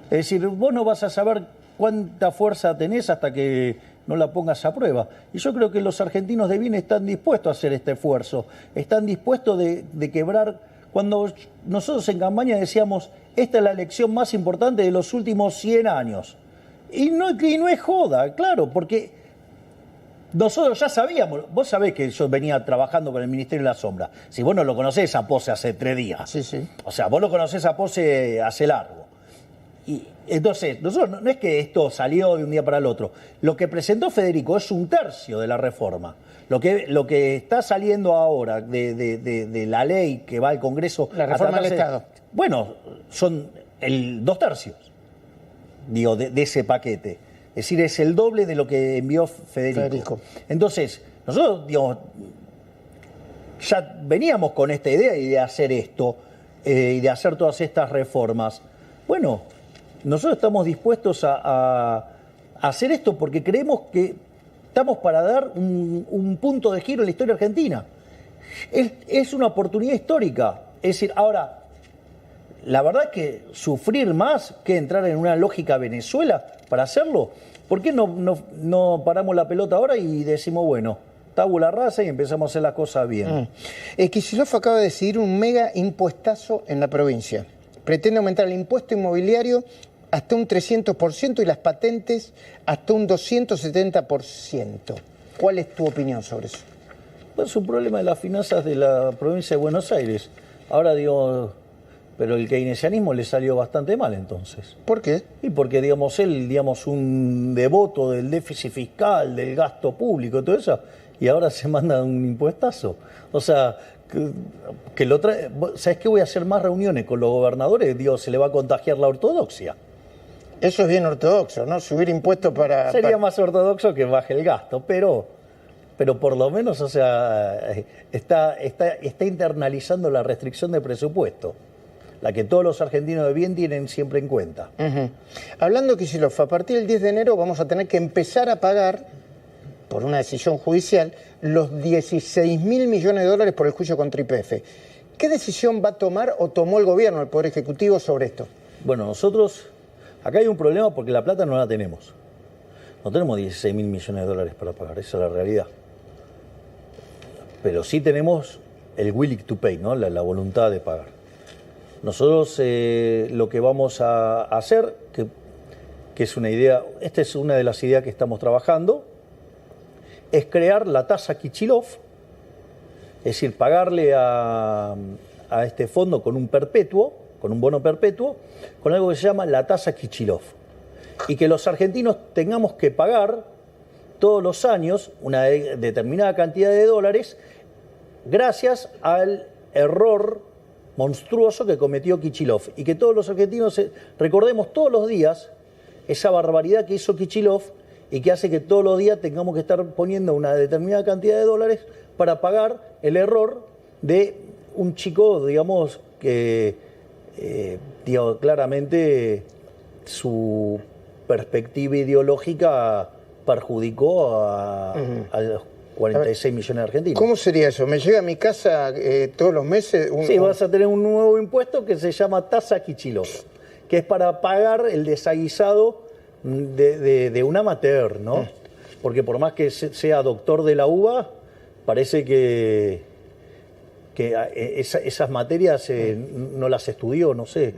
Es decir, vos no vas a saber cuánta fuerza tenés hasta que no la pongas a prueba. Y yo creo que los argentinos de bien están dispuestos a hacer este esfuerzo. Están dispuestos de quebrar cuando nosotros en campaña decíamos, esta es la elección más importante de los últimos 100 años. Y no es joda, claro, porque nosotros ya sabíamos, vos sabés que yo venía trabajando con el Ministerio de la Sombra. Si vos no lo conocés a Pose hace 3 días. Sí, sí. O sea, vos lo conocés a Pose hace largo. Y entonces, nosotros no es que esto salió de un día para el otro. Lo que presentó Federico es 1/3 de la reforma. Lo que está saliendo ahora de la ley que va al Congreso... La reforma del Estado. Bueno, son 2/3, digo, de ese paquete. Es decir, es el doble de lo que envió Federico. Entonces, nosotros, digamos, ya veníamos con esta idea de hacer esto y de hacer todas estas reformas. Bueno, nosotros estamos dispuestos a hacer esto porque creemos que estamos para dar un punto de giro en la historia argentina. Es una oportunidad histórica. Es decir, ahora, la verdad es que sufrir más que entrar en una lógica Venezuela para hacerlo. ¿Por qué no paramos la pelota ahora y decimos, bueno, tabula rasa y empezamos a hacer las cosas bien? Kicillof acaba de decidir un mega impuestazo en la provincia. Pretende aumentar el impuesto inmobiliario hasta un 300% y las patentes hasta un 270%. ¿Cuál es tu opinión sobre eso? Pues es un problema de las finanzas de la provincia de Buenos Aires. Ahora digo, pero el keynesianismo le salió bastante mal entonces. ¿Por qué? Y porque, digamos, él, digamos, un devoto del déficit fiscal, del gasto público, todo eso, y ahora se manda un impuestazo. O sea, que lo trae. ¿Sabes qué? Voy a hacer más reuniones con los gobernadores, digo, se le va a contagiar la ortodoxia. Eso es bien ortodoxo, ¿no? Subir impuestos para... Sería más ortodoxo que baje el gasto, pero por lo menos, o sea, está internalizando la restricción de presupuesto, la que todos los argentinos de bien tienen siempre en cuenta. Hablando de Kicillof, a partir del 10 de enero vamos a tener que empezar a pagar, por una decisión judicial, los 16.000 millones de dólares por el juicio contra YPF. ¿Qué decisión va a tomar o tomó el gobierno, el Poder Ejecutivo, sobre esto? Bueno, nosotros, acá hay un problema porque la plata no la tenemos. No tenemos 16.000 millones de dólares para pagar, esa es la realidad. Pero sí tenemos el willing to pay, ¿no? La voluntad de pagar. Nosotros lo que vamos a hacer, que es una idea, esta es una de las ideas que estamos trabajando, es crear la tasa Kicillof, es decir, pagarle a este fondo con un perpetuo, con un bono perpetuo, con algo que se llama la tasa Kicillof. Y que los argentinos tengamos que pagar todos los años una determinada cantidad de dólares gracias al error monstruoso que cometió Kicillof. Y que todos los argentinos recordemos todos los días esa barbaridad que hizo Kicillof y que hace que todos los días tengamos que estar poniendo una determinada cantidad de dólares para pagar el error de un chico, digamos, que claramente su perspectiva ideológica perjudicó a los 46 millones de argentinos. ¿Cómo sería eso? ¿Me llega a mi casa todos los meses? Sí, vas a tener un nuevo impuesto que se llama tasa Kicillof, que es para pagar el desaguisado de un amateur, ¿no? Porque por más que sea doctor de la UBA, parece que esas materias no las estudió, no sé.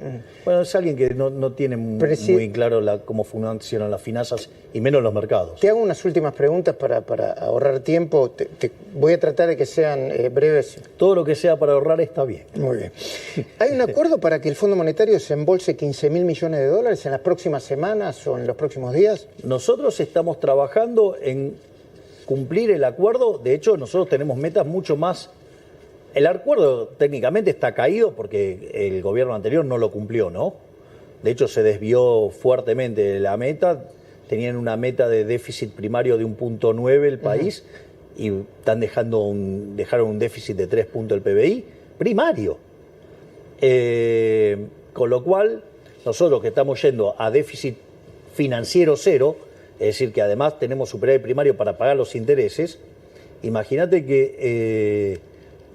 Bueno, es alguien que no tiene muy claro cómo funcionan las finanzas y menos los mercados. Te hago unas últimas preguntas para ahorrar tiempo. Voy a tratar de que sean breves. Todo lo que sea para ahorrar está bien. Muy bien. ¿Hay un acuerdo para que el Fondo Monetario se embolse 15.000 millones de dólares en las próximas semanas o en los próximos días? Nosotros estamos trabajando en cumplir el acuerdo. De hecho, nosotros tenemos metas mucho más. El acuerdo técnicamente está caído porque el gobierno anterior no lo cumplió, ¿no? De hecho, se desvió fuertemente de la meta. Tenían una meta de déficit primario de 1.9 el país y dejaron un déficit de 3 puntos del PBI primario. Con lo cual, nosotros que estamos yendo a déficit financiero cero, es decir, que además tenemos superávit primario para pagar los intereses, imagínate que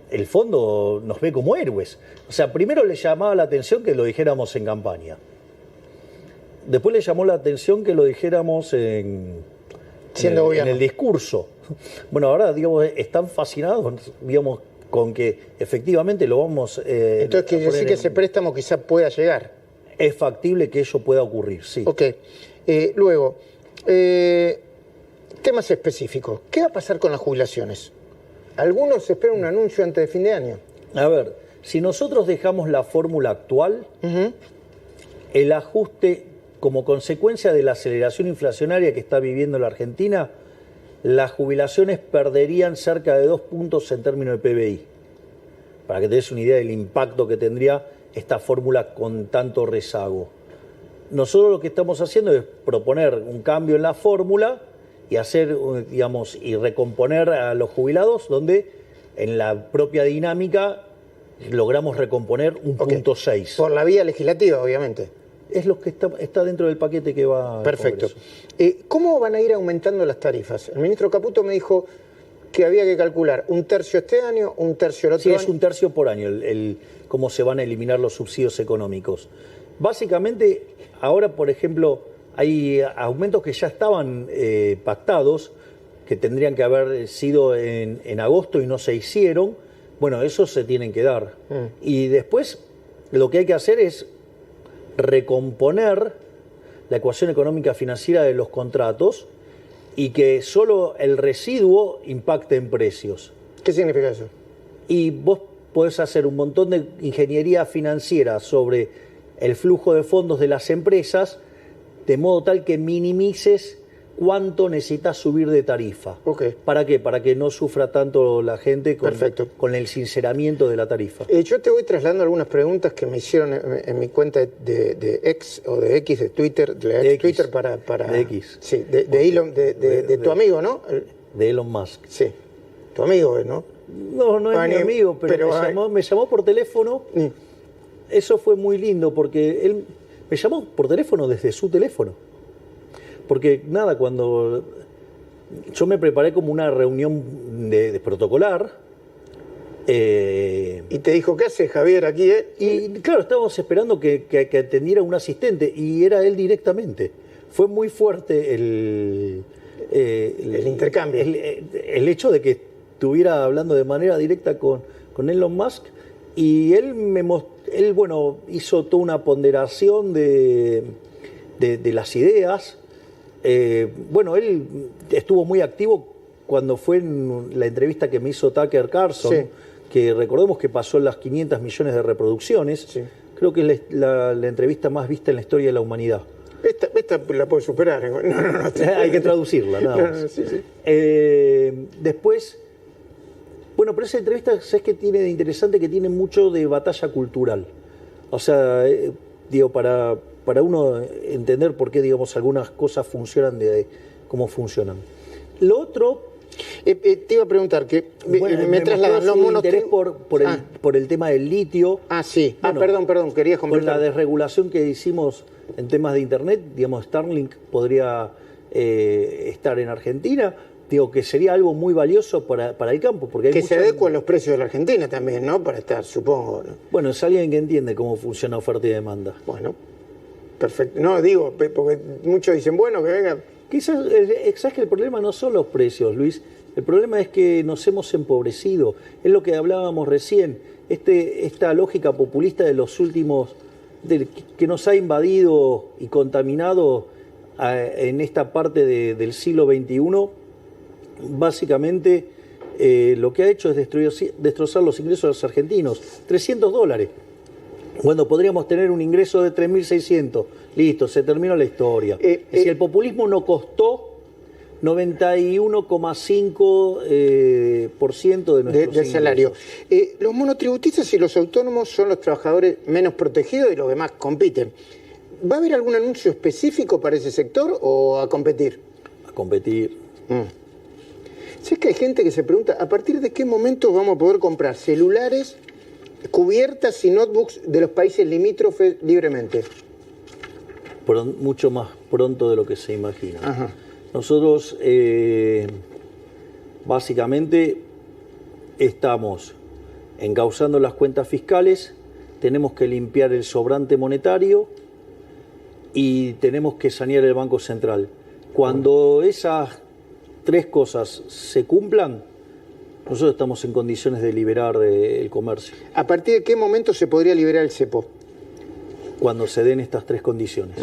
el fondo nos ve como héroes. O sea, primero le llamaba la atención que lo dijéramos en campaña. Después le llamó la atención que lo dijéramos en el discurso. Bueno, ahora, digamos, están fascinados, digamos, con que efectivamente lo vamos Entonces quiere decir que ese préstamo quizá pueda llegar. Es factible que ello pueda ocurrir, sí. Ok. Luego, temas específicos. ¿Qué va a pasar con las jubilaciones? Algunos esperan un anuncio antes de fin de año. A ver, si nosotros dejamos la fórmula actual, el ajuste como consecuencia de la aceleración inflacionaria que está viviendo la Argentina, las jubilaciones perderían cerca de 2 puntos en términos de PBI. Para que te des una idea del impacto que tendría esta fórmula con tanto rezago. Nosotros lo que estamos haciendo es proponer un cambio en la fórmula y hacer, digamos, y recomponer a los jubilados, donde en la propia dinámica logramos recomponer un punto 6. Por la vía legislativa, obviamente. Es lo que está dentro del paquete que va. Perfecto. ¿Cómo van a ir aumentando las tarifas? El ministro Caputo me dijo que había que calcular 1/3 este año, 1/3 el otro año. Sí, es 1/3 por año cómo se van a eliminar los subsidios económicos. Básicamente, ahora, por ejemplo, hay aumentos que ya estaban pactados, que tendrían que haber sido en agosto y no se hicieron. Bueno, esos se tienen que dar. Y después lo que hay que hacer es recomponer la ecuación económica financiera de los contratos y que solo el residuo impacte en precios. ¿Qué significa eso? Y vos podés hacer un montón de ingeniería financiera sobre el flujo de fondos de las empresas, de modo tal que minimices cuánto necesitas subir de tarifa. Okay. ¿Para qué? Para que no sufra tanto la gente con el sinceramiento de la tarifa. Yo te voy trasladando algunas preguntas que me hicieron en mi cuenta de X o de X, de Twitter, de Twitter para de X. Sí, de Elon, de tu amigo, ¿no? De Elon Musk. Sí, tu amigo, ¿no? No es mi amigo, pero me llamó por teléfono. Eso fue muy lindo porque él me llamó por teléfono desde su teléfono. Porque nada, cuando yo me preparé como una reunión de protocolar. Y te dijo, ¿qué haces, Javier, aquí? Y claro, estábamos esperando que atendiera un asistente y era él directamente. Fue muy fuerte el intercambio. El hecho de que estuviera hablando de manera directa con Elon Musk. Y él hizo toda una ponderación de las ideas. Él estuvo muy activo cuando fue en la entrevista que me hizo Tucker Carlson, sí, que recordemos que pasó las 500 millones de reproducciones. Sí. Creo que es la entrevista más vista en la historia de la humanidad. Esta la puedo superar. No, hay que traducirla, nada más. Sí. Después, pero esa entrevista, ¿sabes qué tiene de interesante? Que tiene mucho de batalla cultural. O sea, para uno entender por qué, digamos, algunas cosas funcionan de cómo funcionan. Lo otro... te iba a preguntar, que me trasladan los interés por el tema del litio. Sí. Perdón, quería completar. Con la desregulación que hicimos en temas de Internet, digamos, Starlink podría estar en Argentina. Digo, que sería algo muy valioso para el campo. Porque hay que se adecua a los precios de la Argentina también, ¿no? Para estar, supongo, ¿no? Bueno, es alguien que entiende cómo funciona oferta y demanda. Bueno, perfecto. No, digo, porque muchos dicen, bueno, que venga. Quizás, ¿sabes que el problema no son los precios, Luis? El problema es que nos hemos empobrecido. Es lo que hablábamos recién. Esta lógica populista de los últimos... que nos ha invadido y contaminado en esta parte del siglo XXI... Básicamente lo que ha hecho es destrozar los ingresos de los argentinos. $300. Cuando podríamos tener un ingreso de 3.600. Listo, se terminó la historia. Es decir, el populismo no costó 91,5% de nuestros del salario. Los monotributistas y los autónomos son los trabajadores menos protegidos y los demás compiten. ¿Va a haber algún anuncio específico para ese sector o a competir? A competir. ¿Sabes que hay gente que se pregunta a partir de qué momento vamos a poder comprar celulares, cubiertas y notebooks de los países limítrofes libremente? Mucho más pronto de lo que se imagina. Ajá. Nosotros básicamente estamos encauzando las cuentas fiscales, tenemos que limpiar el sobrante monetario y tenemos que sanear el Banco Central. Cuando esas 3 cosas se cumplan, Nosotros estamos en condiciones de liberar el comercio. ¿A partir de qué momento se podría liberar el cepo? Cuando se den estas tres condiciones.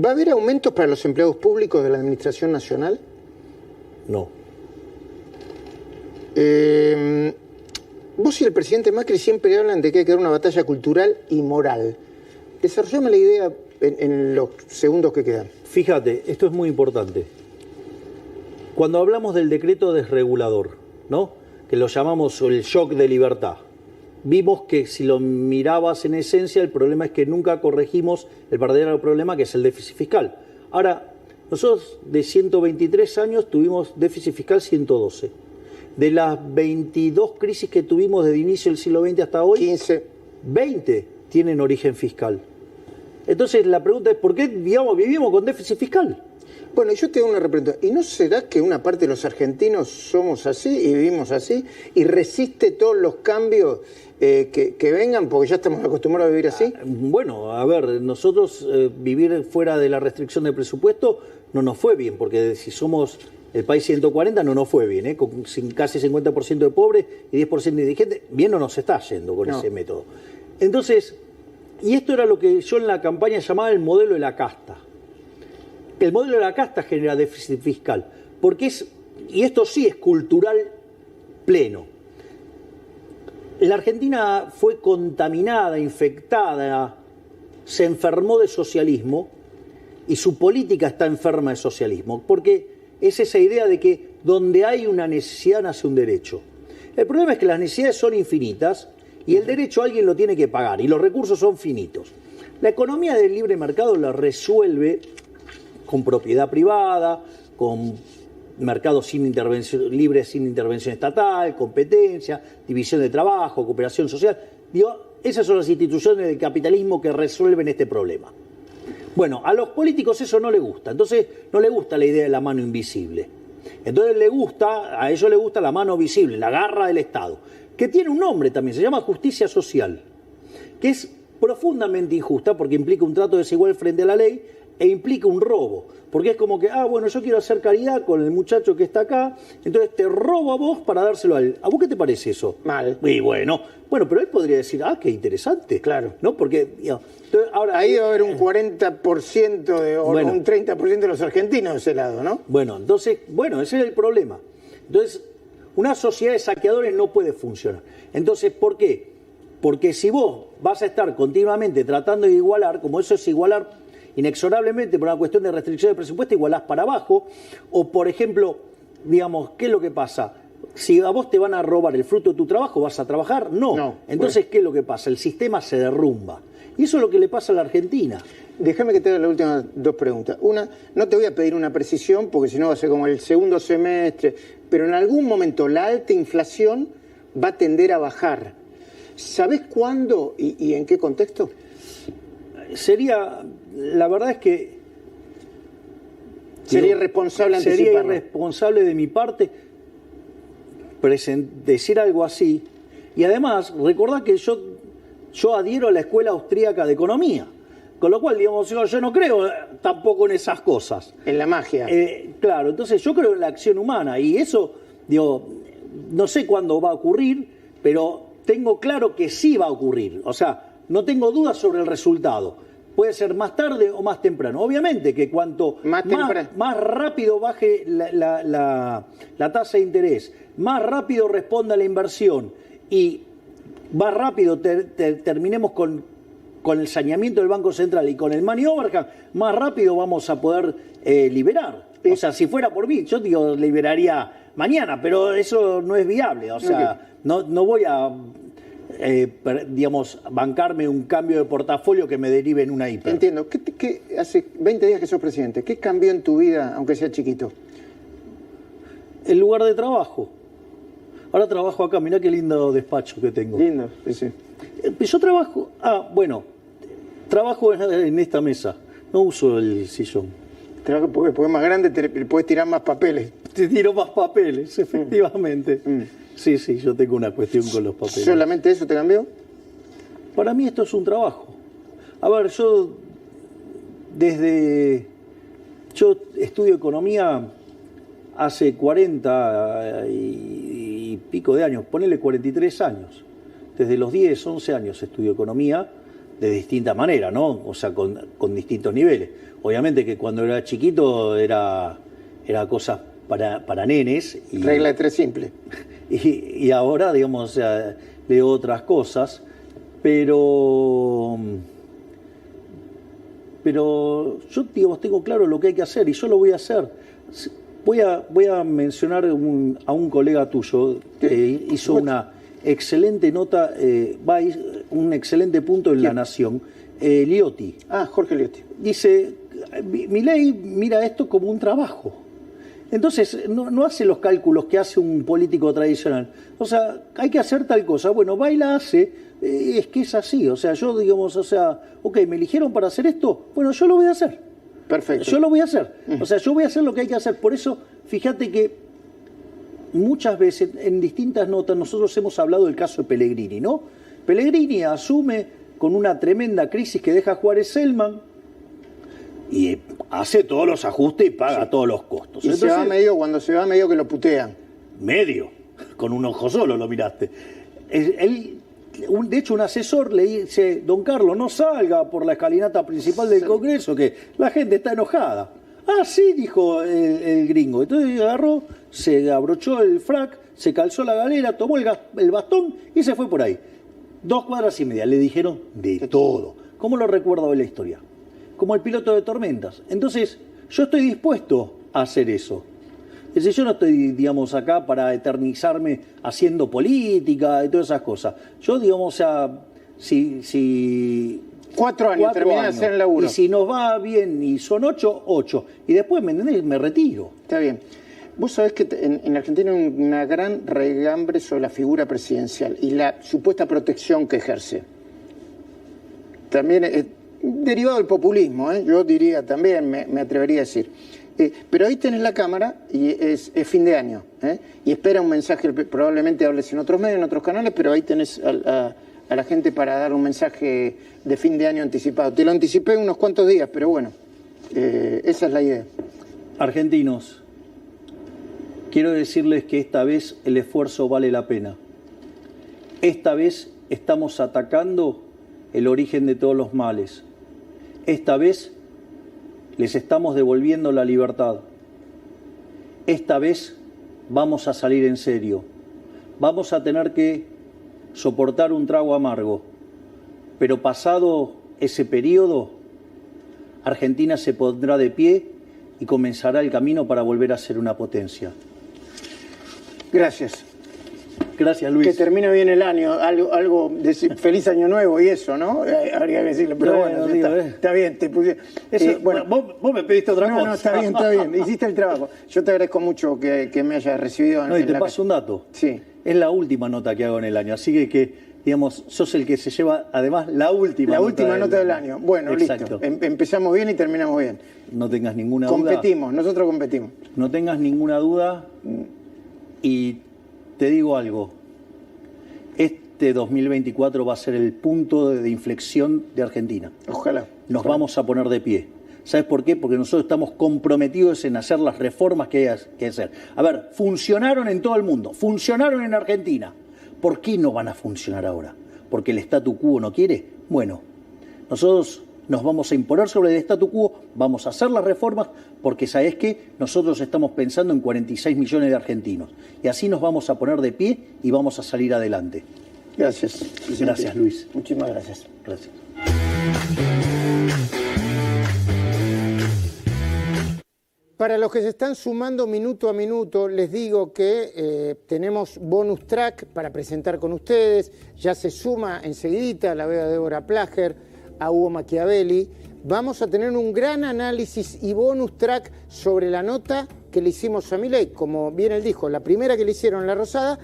¿Va a haber aumentos para los empleados públicos de la Administración Nacional? No. Vos y el presidente Macri siempre hablan de que hay que dar una batalla cultural y moral. Desarrollame la idea en los segundos que quedan. Fíjate, esto es muy importante. Cuando hablamos del decreto desregulador, ¿no?, que lo llamamos el shock de libertad, vimos que si lo mirabas en esencia, el problema es que nunca corregimos el verdadero problema, que es el déficit fiscal. Ahora, nosotros de 123 años tuvimos déficit fiscal 112. De las 22 crisis que tuvimos desde el inicio del siglo XX hasta hoy, 20 tienen origen fiscal. Entonces la pregunta es, ¿por qué, digamos, vivimos con déficit fiscal? Bueno, yo te hago una pregunta. ¿Y no será que una parte de los argentinos somos así y vivimos así y resiste todos los cambios que vengan porque ya estamos acostumbrados a vivir así? Bueno, a ver, nosotros vivir fuera de la restricción del presupuesto no nos fue bien, porque si somos el país 140 no nos fue bien, con casi 50% de pobres y 10% de indigentes, bien no nos está yendo con ese método. Entonces, y esto era lo que yo en la campaña llamaba el modelo de la casta. El modelo de la casta genera déficit fiscal, porque y esto sí es cultural pleno. La Argentina fue contaminada, infectada, se enfermó de socialismo y su política está enferma de socialismo, porque es esa idea de que donde hay una necesidad nace un derecho. El problema es que las necesidades son infinitas y el derecho alguien lo tiene que pagar y los recursos son finitos. La economía del libre mercado la resuelve con propiedad privada, con mercados sin intervención, libres sin intervención estatal, competencia, división de trabajo, cooperación social. Esas son las instituciones del capitalismo que resuelven este problema. Bueno, a los políticos eso no les gusta, entonces no les gusta la idea de la mano invisible. Entonces a ellos les gusta la mano visible, la garra del Estado, que tiene un nombre también, se llama justicia social, que es profundamente injusta porque implica un trato desigual frente a la ley e implica un robo, porque es como que, bueno, yo quiero hacer caridad con el muchacho que está acá, entonces te robo a vos para dárselo a él. ¿A vos qué te parece eso? Mal. Y bueno, pero él podría decir, qué interesante. Claro. ¿No? Porque, entonces, ahora, ahí debe haber un 40% o un 30% de los argentinos de ese lado, ¿no? Bueno, entonces, ese es el problema. Entonces, una sociedad de saqueadores no puede funcionar. Entonces, ¿por qué? Porque si vos vas a estar continuamente tratando de igualar, como eso es igualar inexorablemente por una cuestión de restricción de presupuesto, igualás para abajo, o por ejemplo, digamos, ¿qué es lo que pasa? Si a vos te van a robar el fruto de tu trabajo, ¿vas a trabajar? No. Entonces, ¿qué es lo que pasa? El sistema se derrumba. Y eso es lo que le pasa a la Argentina. Déjame que te haga las últimas dos preguntas. Una, no te voy a pedir una precisión, porque si no va a ser como el segundo semestre, pero en algún momento la alta inflación va a tender a bajar. ¿Sabés cuándo y en qué contexto? La verdad es que sería irresponsable anticiparlo. Sería irresponsable de mi parte decir algo así. Y además, recordad que yo adhiero a la Escuela Austríaca de Economía. Con lo cual, digamos, yo no creo tampoco en esas cosas. En la magia. Claro, entonces yo creo en la acción humana. Y eso, no sé cuándo va a ocurrir, pero tengo claro que sí va a ocurrir. O sea, no tengo dudas sobre el resultado. Puede ser más tarde o más temprano. Obviamente que cuanto más rápido baje la tasa de interés, más rápido responda la inversión y más rápido terminemos con el saneamiento del Banco Central y con el money overhang, más rápido vamos a poder liberar. O sea, si fuera por mí, yo liberaría mañana, pero eso no es viable. O sea, no voy a bancarme un cambio de portafolio que me derive en una hiper. Entiendo. ¿Qué hace 20 días que sos presidente? ¿Qué cambió en tu vida, aunque sea chiquito? El lugar de trabajo. Ahora trabajo acá, mirá qué lindo despacho que tengo. Lindo, sí. Yo trabajo, trabajo en esta mesa, no uso el sillón. Trabajo porque es más grande, te puedes tirar más papeles. Te tiro más papeles, efectivamente. Sí, yo tengo una cuestión con los papeles. ¿Solamente eso te cambió? Para mí esto es un trabajo. A ver, yo estudio economía hace 40 y pico de años, ponele 43 años. Desde los 10, 11 años estudio economía de distinta manera, ¿no? O sea, con distintos niveles. Obviamente que cuando era chiquito era cosas para nenes. Y, regla de tres simple. Y ahora, digamos, o sea, leo otras cosas, pero yo, digamos, tengo claro lo que hay que hacer y yo lo voy a hacer. Voy a mencionar a un colega tuyo que hizo una excelente nota, un excelente punto en La Nación, Liotti. Jorge Liotti. Dice, Milei mira esto como un trabajo. Entonces, no hace los cálculos que hace un político tradicional. O sea, hay que hacer tal cosa. Bueno, va y la hace, es que es así. O sea, yo, digamos, o sea, ok, me eligieron para hacer esto, bueno, yo lo voy a hacer. Perfecto. Yo lo voy a hacer. O sea, yo voy a hacer lo que hay que hacer. Por eso, fíjate que muchas veces, en distintas notas, nosotros hemos hablado del caso de Pellegrini, ¿no? Pellegrini asume con una tremenda crisis que deja Juárez Selman y hace todos los ajustes y paga todos los costos. Y entonces, cuando se va medio que lo putean. Medio, con un ojo solo lo miraste. De hecho, un asesor le dice, don Carlos, no salga por la escalinata principal del Congreso, que la gente está enojada. Ah, sí, dijo el gringo. Entonces agarró, se abrochó el frac, se calzó la galera, tomó el bastón y se fue por ahí. 2 cuadras y media. Le dijeron de todo. ¿Cómo lo recuerdo de la historia? Como el piloto de tormentas. Entonces, yo estoy dispuesto a hacer eso. Es decir, yo no estoy, digamos, acá para eternizarme haciendo política y todas esas cosas. Yo, digamos, o sea, si 4 años, terminé de hacer el laburo. Y si nos va bien y son 8. Y después, ¿me entendés? Me retiro. Está bien. Vos sabés que en Argentina hay una gran regambre sobre la figura presidencial y la supuesta protección que ejerce. También es derivado del populismo, yo diría también, me atrevería a decir. Pero ahí tenés la Cámara y es fin de año. Y espera un mensaje, probablemente hables en otros medios, en otros canales, pero ahí tenés a la gente para dar un mensaje de fin de año anticipado. Te lo anticipé unos cuantos días, pero bueno, esa es la idea. Argentinos, quiero decirles que esta vez el esfuerzo vale la pena. Esta vez estamos atacando el origen de todos los males. Esta vez les estamos devolviendo la libertad. Esta vez vamos a salir en serio. Vamos a tener que soportar un trago amargo. Pero pasado ese periodo, Argentina se pondrá de pie y comenzará el camino para volver a ser una potencia. Gracias. Gracias, Luis. Que termine bien el año, algo de feliz año nuevo y eso, ¿no? Habría que decirle, pero bueno, está bien. Te puse, bueno, vos me pediste otra cosa. No, está bien, hiciste el trabajo. Yo te agradezco mucho que me hayas recibido. No, y te paso un dato. Sí. Es la última nota que hago en el año, así que digamos, sos el que se lleva, además, la última nota del año. Bueno, exacto. Listo. Empezamos bien y terminamos bien. No tengas ninguna duda. Nosotros competimos. No tengas ninguna duda y te digo algo. Este 2024 va a ser el punto de inflexión de Argentina. Ojalá. Nos vamos a poner de pie. ¿Sabes por qué? Porque nosotros estamos comprometidos en hacer las reformas que hay que hacer. A ver, funcionaron en todo el mundo, funcionaron en Argentina. ¿Por qué no van a funcionar ahora? ¿Porque el statu quo no quiere? Bueno, nosotros nos vamos a imponer sobre el statu quo, vamos a hacer las reformas, porque ¿sabés qué? Nosotros estamos pensando en 46 millones de argentinos. Y así nos vamos a poner de pie y vamos a salir adelante. Gracias. Gracias, Luis. Muchísimas gracias. Gracias. Para los que se están sumando minuto a minuto, les digo que tenemos bonus track para presentar con ustedes. Ya se suma enseguidita, la veo a Débora Plager, a Hugo Machiavelli. Vamos a tener un gran análisis y bonus track sobre la nota que le hicimos a Milei. Como bien él dijo, la primera que le hicieron en La Rosada.